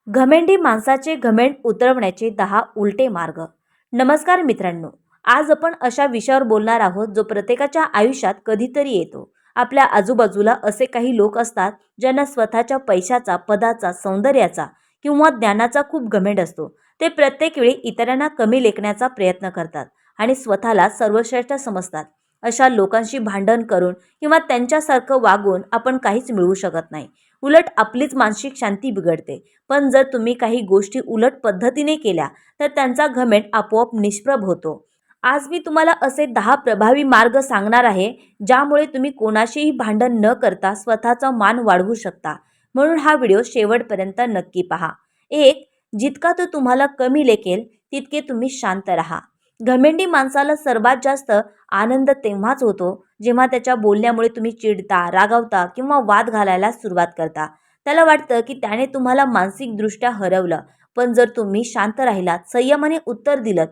घमेंडी माणसाचे घमेंड उतरवण्याचे 10 उलटे मार्ग. नमस्कार मित्रांनो, आज आपण अशा विषयावर बोलणार आहोत जो प्रत्येकाच्या आयुष्यात कधीतरी येतो. आपल्या आजूबाजूला असे काही लोक असतात ज्यांना स्वतःच्या पैशाचा, पदाचा, सौंदर्याचा किंवा ज्ञानाचा खूप घमेंड असतो. ते प्रत्येक वेळी इतरांना कमी लेखण्याचा प्रयत्न करतात आणि स्वतःला सर्वश्रेष्ठ समजतात. अशा लोकांशी भांडण करून किंवा त्यांच्यासारखं वागून आपण काहीच मिळवू शकत नाही. उलट आपलीच मानसिक शांती बिघडते. पण जर तुम्ही काही गोष्टी उलट पद्धतीने केल्या तर त्यांचा घमेंड आपोआप निष्प्रभ होतो. आज मी तुम्हाला असे 10 प्रभावी मार्ग सांगणार आहे ज्यामुळे तुम्ही कोणाशीही भांडण न करता स्वतःचा मान वाढवू शकता. म्हणून हा व्हिडिओ शेवटपर्यंत नक्की पहा. 1. जितका तो तुम्हाला कमी लेखेल तितके तुम्ही शांत राहा. घमेंडी माणसाला सर्वात जास्त आनंद तेव्हाच होतो जेव्हा त्याच्या बोलण्यामुळे तुम्ही चिडता, रागावता किंवा वाद घालायला सुरुवात करता. त्याला वाटतं की त्याने तुम्हाला मानसिकदृष्ट्या हरवलं. पण जर तुम्ही शांत राहिलात, संयमाने उत्तर दिलत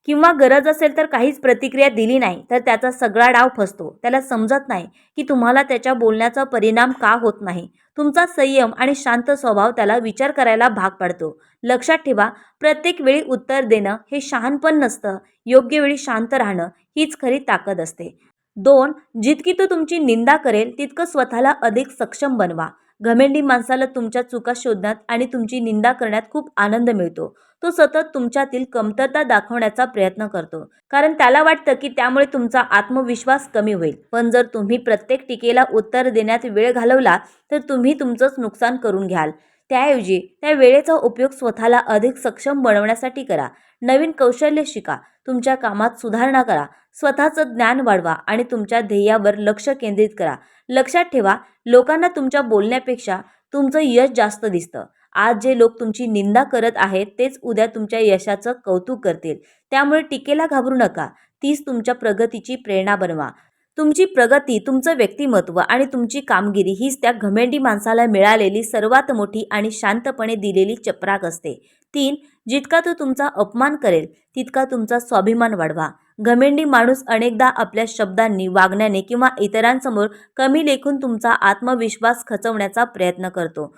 किंवा गरज असेल तर काहीच प्रतिक्रिया दिली नाही तर त्याचा सगळा डाव फसतो. त्याला समजत नाही की तुम्हाला त्याच्या बोलण्याचा परिणाम का होत नाही. तुमचा संयम आणि शांत स्वभाव त्याला विचार करायला भाग पाडतो. लक्षात ठेवा, प्रत्येक वेळी उत्तर देणं हे शहाणपण नसतं. योग्य वेळी शांत राहणं हीच खरी ताकद असते. 2. जितकी तो तुमची निंदा करेल तितकं स्वतःला अधिक सक्षम बनवा. घमेंडी माणसाला तुमच्या चुका शोधण्यात आणि तुमची निंदा करण्यात खूप आनंद मिळतो. तो सतत तुमच्यातील कमतरता दाखवण्याचा प्रयत्न करतो, कारण त्याला वाटतं की त्यामुळे तुमचा आत्मविश्वास कमी होईल. पण जर तुम्ही प्रत्येक टीकेला उत्तर देण्यात वेळ घालवला तर तुम्ही तुमचंच नुकसान करून घ्याल. त्याऐवजी त्या वेळेचा उपयोग स्वतःला अधिक सक्षम बनवण्यासाठी करा. नवीन कौशल्य शिका, तुमच्या कामात सुधारणा करा, स्वतःचं ज्ञान वाढवा आणि तुमच्या ध्येयावर लक्ष केंद्रित करा. लक्षात ठेवा, लोकांना तुमच्या बोलण्यापेक्षा तुमचं यश जास्त दिसतं. आज जे लोक तुमची निंदा करत आहेत तेच उद्या तुमच्या यशाचं कौतुक करतील. त्यामुळे टीकेला घाबरू नका, तीच तुमच्या प्रगतीची प्रेरणा बनवा. तुमची प्रगती, तुमचं व्यक्तिमत्व आणि तुमची कामगिरी हीच त्या घमेंडी माणसाला मिळालेली सर्वात मोठी आणि शांतपणे दिलेली चपराक असते. 3. जितका तो तुमचा अपमान करेल तितका तुमचा स्वाभिमान वाढवा. घमेंडी माणूस अनेकदा आपल्या शब्दांनी, वागण्याने किंवा इतरांसमोर कमी लेखून तुमचा आत्मविश्वास खचवण्याचा प्रयत्न करतो.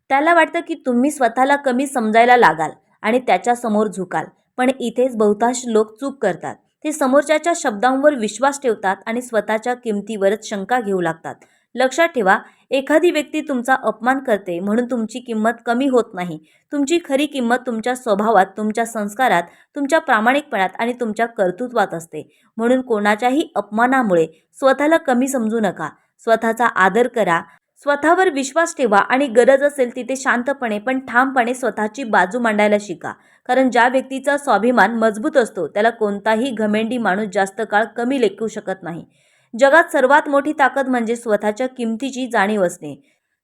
त्याला वाटतं की तुम्ही स्वतःला कमी समजायला लागाल आणि त्याच्यासमोर झुकाल. पण इथेच बहुतांश लोक चूक करतात. ते समोरच्याच्या शब्दांवर विश्वास ठेवतात आणि स्वतःच्या किमतीवरच शंका घेऊ लागतात. लक्षात ठेवा, एखादी व्यक्ती तुमचा अपमान करते म्हणून तुमची किंमत कमी होत नाही. तुमची खरी किंमत तुमच्या स्वभावात, तुमच्या संस्कारात, तुमच्या प्रामाणिकपणात आणि तुमच्या कर्तृत्वात असते. म्हणून कोणाच्याही अपमानामुळे स्वतःला कमी समजू नका. स्वतःचा आदर करा, स्वतःवर विश्वास ठेवा आणि गरज असेल तिथे शांतपणे पण ठामपणे स्वतःची बाजू मांडायला शिका. कारण ज्या व्यक्तीचा स्वाभिमान मजबूत असतो त्याला कोणताही घमेंडी माणूस जास्त काळ कमी लेखू शकत नाही. जगात सर्वात मोठी ताकद म्हणजे स्वतःच्या किमतीची जाणीव असणे.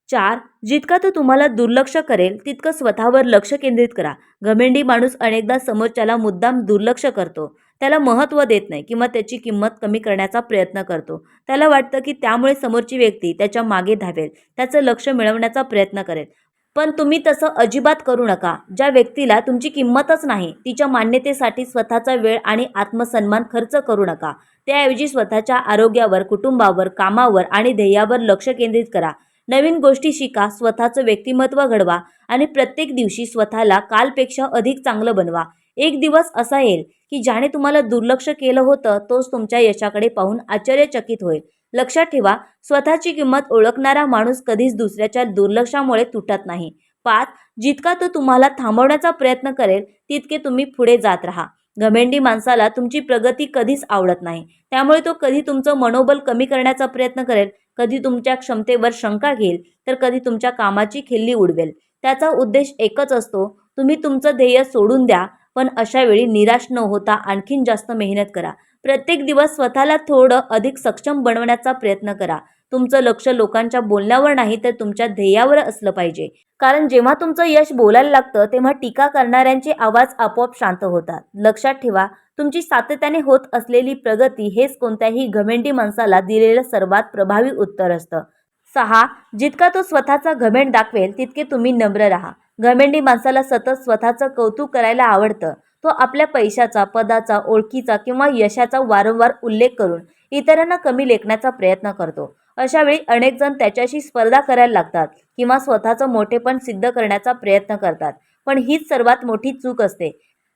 4. जितका तो तुम्हाला दुर्लक्ष करेल तितकं स्वतःवर लक्ष केंद्रित करा. घमेंडी माणूस अनेकदा समोरच्याला मुद्दाम दुर्लक्ष करतो. त्याला महत्त्व देत नाही किंवा त्याची किंमत कमी करण्याचा प्रयत्न करतो. त्याला वाटतं की त्यामुळे समोरची व्यक्ती त्याच्या मागे धावेल, त्याचं लक्ष मिळवण्याचा प्रयत्न करेल. पण तुम्ही तसं अजिबात करू नका. ज्या व्यक्तीला तुमची किंमतच नाही तिच्या मान्यतेसाठी स्वतःचा वेळ आणि आत्मसन्मान खर्च करू नका. त्याऐवजी स्वतःच्या आरोग्यावर, कुटुंबावर, कामावर आणि ध्येयावर लक्ष केंद्रित करा. नवीन गोष्टी शिका, स्वतःचं व्यक्तिमत्व घडवा आणि प्रत्येक दिवशी स्वतःला कालपेक्षा अधिक चांगलं बनवा. एक दिवस असा येईल की ज्याने तुम्हाला दुर्लक्ष केलं होतं तोच तुमच्या यशाकडे पाहून आश्चर्यचकित होईल. लक्षात ठेवा, स्वतःची किंमत ओळखणारा माणूस कधीच दुसऱ्याच्या दुर्लक्षामुळे तुटत नाही. 5. जितका तो तुम्हाला थांबवण्याचा प्रयत्न करेल तितके तुम्ही पुढे जात राहा. घमेंडी माणसाला तुमची प्रगती कधीच आवडत नाही. त्यामुळे तो कधी तुमचं मनोबल कमी करण्याचा प्रयत्न करेल, कधी तुमच्या क्षमतेवर शंका घेईल, तर कधी तुमच्या कामाची खिल्ली उडवेल. त्याचा उद्देश एकच असतो, तुम्ही तुमचं ध्येय सोडून द्या. पण अशा वेळी निराश न होता आणखीन जास्त मेहनत करा. प्रत्येक दिवस स्वतःला थोडं अधिक सक्षम बनवण्याचा प्रयत्न करा. तुमचं लक्ष लोकांच्या बोलण्यावर नाही तर तुमच्या ध्येयावर असलं पाहिजे. कारण जेव्हा तुमचं यश बोलायला लागतं तेव्हा टीका करणाऱ्यांचे आवाज आपोआप शांत होतात. लक्षात ठेवा, तुमची सातत्याने होत असलेली प्रगती हेच कोणत्याही घमेंडी माणसाला दिलेलं सर्वात प्रभावी उत्तर असतं. 6. जितका तो स्वतःचा घमेंड दाखवेल तितके तुम्ही नम्र राहा. घमेंडी माणसाला सतत स्वतःचं कौतुक करायला आवडतं. तो आपल्या पैशाचा, पदाचा, ओळखीचा किंवा यशाचा वारंवार उल्लेख करून इतरांना कमी लेखण्याचा प्रयत्न करतो. अशा वेळी अनेक जण त्याच्याशी स्पर्धा करायला लागतात किंवा स्वतःचं मोठेपण सिद्ध करण्याचा प्रयत्न करतात. पण हीच सर्वात मोठी चूक असते.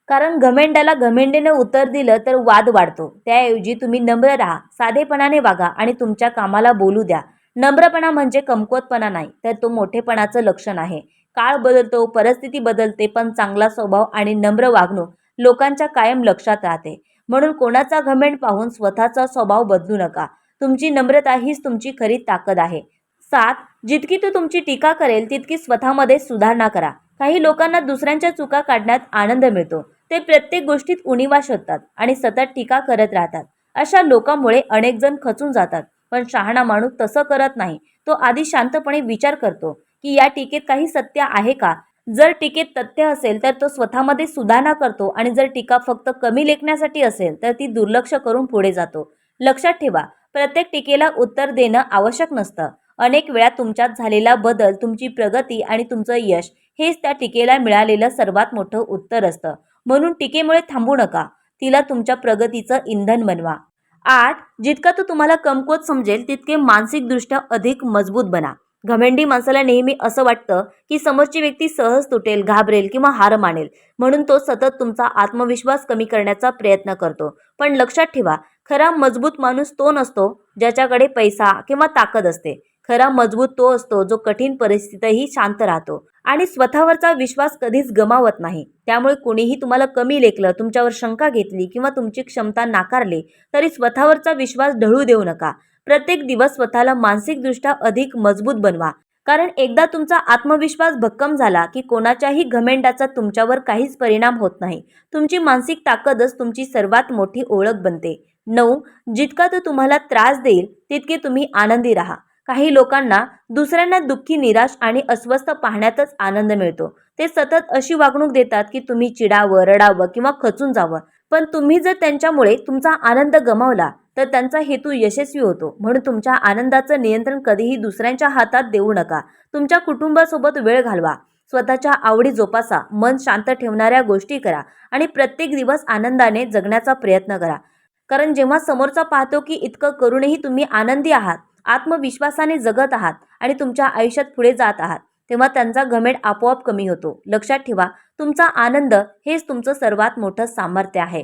कारण घमेंडाला घमेंडीने उत्तर दिलं तर वाद वाढतो. त्याऐवजी तुम्ही नम्र राहा, साधेपणाने वागा आणि तुमच्या कामाला बोलू द्या. नम्रपणा म्हणजे कमकुवतपणा नाही, तर तो मोठेपणाचं लक्षण आहे. काळ बदलतो, परिस्थिती बदलते, पण चांगला स्वभाव आणि नम्र वागणूक लोकांच्या कायम लक्षात राहते. म्हणून कोणाचा घमेंड पाहून स्वतःचा स्वभाव बदलू नका. तुमची नम्रता हीच तुमची खरी ताकद आहे. 7. जितकी तो तुमची टीका करेल तितकी स्वतःमध्ये सुधारणा करा. काही लोकांना दुसऱ्यांच्या चुका काढण्यात आनंद मिळतो. ते प्रत्येक गोष्टीत उणिवा शोधतात आणि सतत टीका करत राहतात. अशा लोकांमुळे अनेक जण खचून जातात. पण शहाणा माणूस तसं करत नाही. तो आधी शांतपणे विचार करतो की या टीकेत काही सत्य आहे का? जर टीकेत तथ्य असेल तर तो स्वतःमध्ये सुधारणा करतो आणि जर टीका फक्त कमी लेखण्यासाठी असेल तर ती दुर्लक्ष करून पुढे जातो. लक्षात ठेवा, प्रत्येक टीकेला उत्तर देणं आवश्यक नसतं. अनेक वेळा तुमच्यात झालेला बदल, तुमची प्रगती आणि तुमचं यश हेच त्या टीकेला मिळालेलं सर्वात मोठं उत्तर असतं. म्हणून टीकेमुळे थांबू नका. तिला तुमच्या प्रगतीचं इंधन बनवा. 8. जितका तो तुम्हाला कमकुवत समजेल तितके मानसिकदृष्ट्या अधिक मजबूत बना. घमेंडी माणसाला नेहमी असं वाटतं की समोरची व्यक्ती सहज तुटेल, घाबरेल किंवा हार मानेल. म्हणून तो सतत तुमचा आत्मविश्वास कमी करण्याचा प्रयत्न करतो. पण लक्षात ठेवा, खरा मजबूत माणूस तो नसतो ज्याच्याकडे पैसा किंवा ताकद असते. खरा मजबूत तो असतो जो कठीण परिस्थितीतही शांत राहतो आणि स्वतःवरचा विश्वास कधीच गमावत नाही. त्यामुळे कोणीही तुम्हाला कमी लेखलं, तुमच्यावर शंका घेतली किंवा तुमची क्षमता नाकारली तरी स्वतःवरचा विश्वास ढळू देऊ नका. प्रत्येक दिवस स्वतःला मानसिकदृष्ट्या अधिक मजबूत बनवा. कारण एकदा तुमचा आत्मविश्वास भक्कम झाला की कोणाच्याही घमेंडाचा तुमच्यावर काहीच परिणाम होत नाही. तुमची मानसिक ताकदच तुमची सर्वात मोठी ओळख बनते. 9. जितका तो तुम्हाला त्रास देईल तितके तुम्ही आनंदी राहा. काही लोकांना दुसऱ्यांना दुःखी, निराश आणि अस्वस्थ पाहण्यातच आनंद मिळतो. ते सतत अशी वागणूक देतात की तुम्ही चिडावं, रडावं किंवा खचून जावं. पण तुम्ही जर त्यांच्यामुळे तुमचा आनंद गमावला तर त्यांचा हेतू यशस्वी होतो. म्हणून तुमच्या आनंदाचं नियंत्रण कधीही दुसऱ्यांच्या हातात देऊ नका. तुमच्या कुटुंबासोबत वेळ घालवा, स्वतःच्या आवडी जोपासा, मन शांत ठेवणाऱ्या गोष्टी करा आणि प्रत्येक दिवस आनंदाने जगण्याचा प्रयत्न करा. कारण जेव्हा समोरचा पाहतो की इतकं करूनही तुम्ही आनंदी आहात, आत्मविश्वासाने जगत आहात आणि तुमच्या आयुष्यात पुढे जात आहात, तेव्हा त्यांचा घमेंड आपोआप कमी होतो. लक्षात ठेवा, तुमचा आनंद हेच तुमचं सर्वात मोठं सामर्थ्य आहे.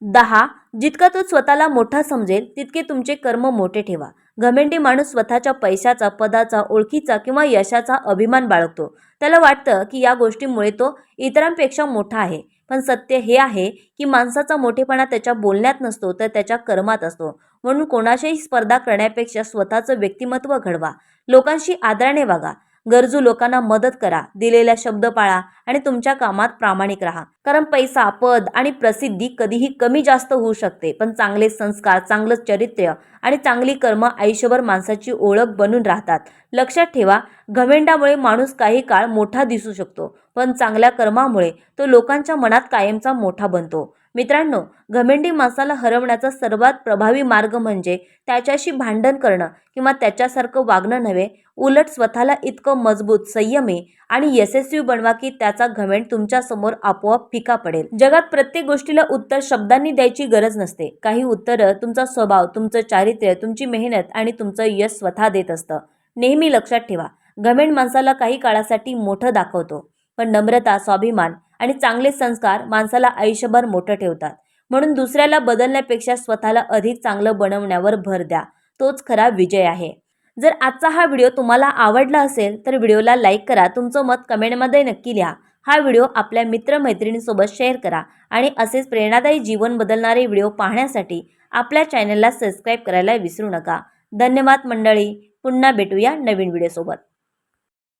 10. जितका तो स्वतःला मोठा समजेल तितके तुमचे कर्म मोठे ठेवा. घमेंडी माणूस स्वतःच्या पैशाचा, पदाचा, ओळखीचा किंवा यशाचा अभिमान बाळगतो. त्याला वाटतं की या गोष्टीमुळे तो इतरांपेक्षा मोठा आहे. पण सत्य हे आहे की माणसाचा मोठेपणा त्याच्या बोलण्यात नसतो तर त्याच्या कर्मात असतो. म्हणून कोणाशीही स्पर्धा करण्यापेक्षा स्वतःचं व्यक्तिमत्व घडवा. लोकांशी आदराने वागा, गरजू लोकांना मदत करा, दिलेला शब्द पाळा आणि तुमच्या कामात प्रामाणिक राहा. कारण पैसा, पद आणि प्रसिद्धी कधीही कमी जास्त होऊ शकते, पण चांगले संस्कार, चांगलं चरित्र आणि चांगली कर्म आयुष्यभर माणसाची ओळख बनून राहतात. लक्षात ठेवा, घमेंडामुळे माणूस काही काळ मोठा दिसू शकतो, पण चांगल्या कर्मामुळे तो लोकांच्या मनात कायमचा मोठा बनतो. मित्रांनो, घमेंडी माणसाला हरवण्याचा सर्वात प्रभावी मार्ग म्हणजे त्याच्याशी भांडण करणं किंवा त्याच्यासारखं वागणं नव्हे. उलट स्वतःला इतकं मजबूत, संयमी आणि यशस्वी बनवा की त्याचा घमेंड तुमच्या समोर आपोआप फिका पडेल. जगात प्रत्येक गोष्टीला उत्तर शब्दांनी द्यायची गरज नसते. काही उत्तरं तुमचा स्वभाव, तुमचं चारित्र्य, तुमची मेहनत आणि तुमचं यश स्वतः देत असतं. नेहमी लक्षात ठेवा, घमेंड माणसाला काही काळासाठी मोठं दाखवतो, पण नम्रता, स्वाभिमान आणि चांगले संस्कार माणसाला आयुष्यभर मोठं ठेवतात. म्हणून दुसऱ्याला बदलण्यापेक्षा स्वतःला अधिक चांगलं बनवण्यावर भर द्या. तोच खरा विजय आहे. जर आजचा हा व्हिडिओ तुम्हाला आवडला असेल तर व्हिडिओला लाईक करा. तुमचं मत कमेंटमध्ये नक्की लिहा. हा व्हिडिओ आपल्या मित्रमैत्रिणींसोबत शेअर करा आणि असेच प्रेरणादायी जीवन बदलणारे व्हिडिओ पाहण्यासाठी आपल्या चॅनलला सबस्क्राईब करायला विसरू नका. धन्यवाद मंडळी. पुन्हा भेटूया नवीन व्हिडिओसोबत.